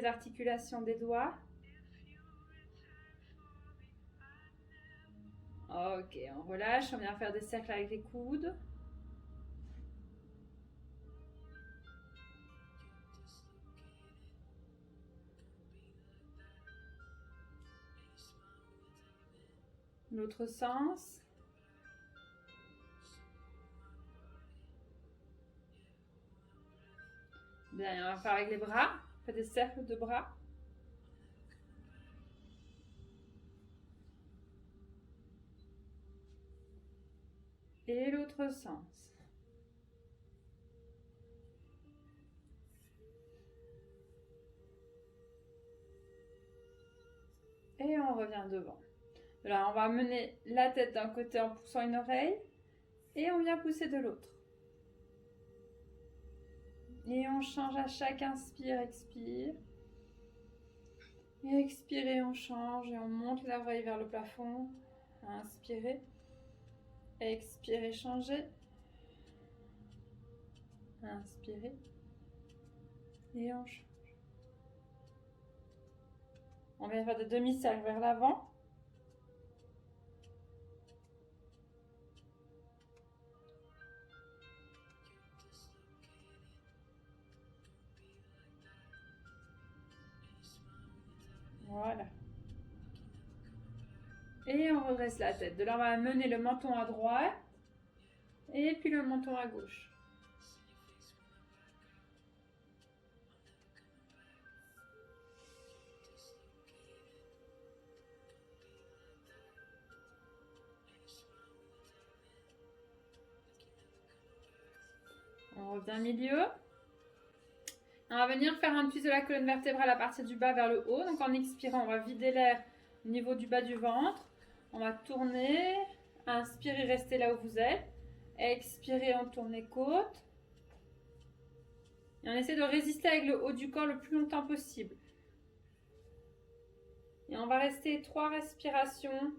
articulations des doigts. Ok, on relâche, on vient faire des cercles avec les coudes. L'autre sens. Bien, on va faire avec les bras. On fait des cercles de bras. Et l'autre sens. Et on revient devant. Là, on va mener la tête d'un côté en poussant une oreille. Et on vient pousser de l'autre. Et on change à chaque inspire, expire. Et expirez, on change et on monte l'oreille vers le plafond. Inspirez. Expirez, changez. Inspirez. Et on change. On vient faire des demi-cercles vers l'avant. Voilà. Et on redresse la tête. De là, on va mener le menton à droite. Et puis le menton à gauche. On revient milieu. On va venir faire un twist de la colonne vertébrale à partir du bas vers le haut. Donc en expirant, on va vider l'air au niveau du bas du ventre. On va tourner. Inspirez, restez là où vous êtes. Expirez, on tourne les côtes. Et on essaie de résister avec le haut du corps le plus longtemps possible. Et on va rester 3 respirations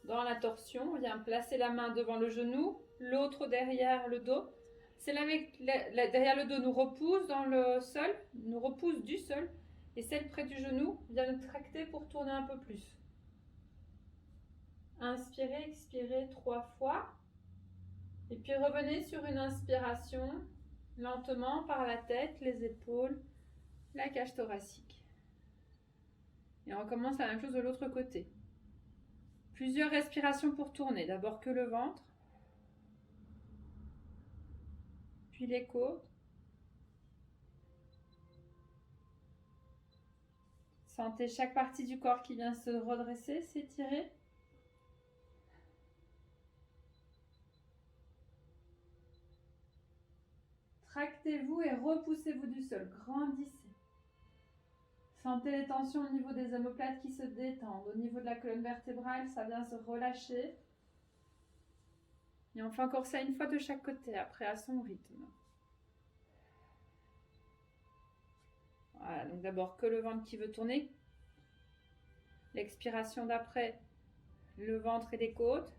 dans la torsion. On vient placer la main devant le genou, l'autre derrière le dos. Celle avec derrière le dos nous repousse dans le sol, nous repousse du sol. Et celle près du genou vient nous tracter pour tourner un peu plus. Inspirez, expirez 3 fois. Et puis revenez sur une inspiration, lentement par la tête, les épaules, la cage thoracique. Et on recommence la même chose de l'autre côté. Plusieurs respirations pour tourner. D'abord que le ventre, puis les côtes. Sentez chaque partie du corps qui vient se redresser, s'étirer. Tractez-vous et repoussez-vous du sol. Grandissez. Sentez les tensions au niveau des omoplates qui se détendent. Au niveau de la colonne vertébrale, ça vient se relâcher. Et on fait encore ça une fois de chaque côté, après à son rythme. Voilà, donc d'abord que le ventre qui veut tourner. L'expiration d'après, le ventre et les côtes.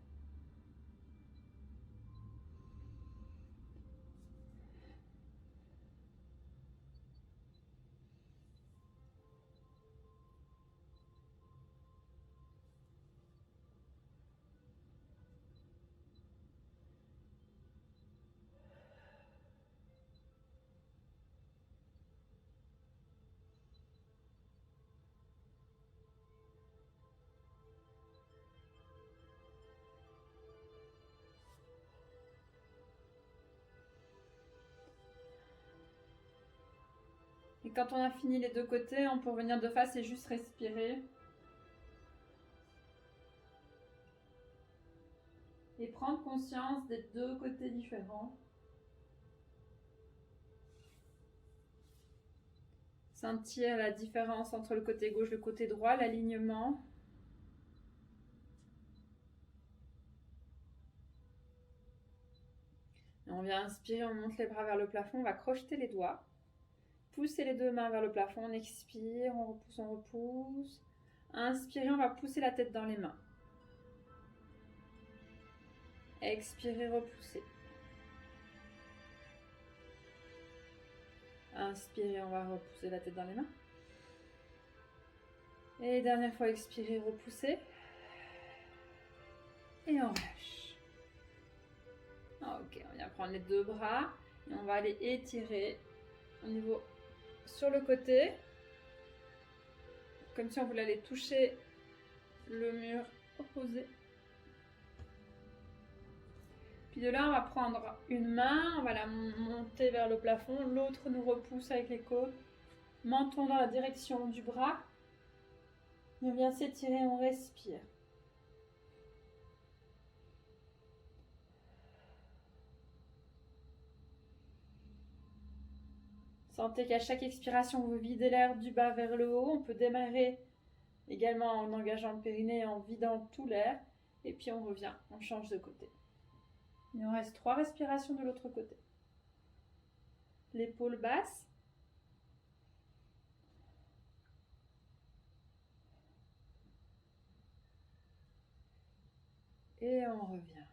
Et quand on a fini les deux côtés, on peut revenir de face et juste respirer. Et prendre conscience des deux côtés différents. Sentir la différence entre le côté gauche et le côté droit, l'alignement. On vient inspirer, on monte les bras vers le plafond, on va crocheter les doigts. Poussez les deux mains vers le plafond, on expire, on repousse, on repousse. Inspirez, on va pousser la tête dans les mains. Expirez, repoussez. Inspirez, on va repousser la tête dans les mains. Et dernière fois, expirez, repoussez. Et on relâche. Ok, on vient prendre les deux bras et on va aller étirer au niveau sur le côté, comme si on voulait aller toucher le mur opposé. Puis de là, on va prendre une main, on va la monter vers le plafond, l'autre nous repousse avec les côtes, menton dans la direction du bras. Et on vient s'étirer, on respire. Sentez qu'à chaque expiration, vous videz l'air du bas vers le haut. On peut démarrer également en engageant le périnée, en vidant tout l'air. Et puis on revient, on change de côté. Il nous reste 3 respirations de l'autre côté. L'épaule basse. Et on revient.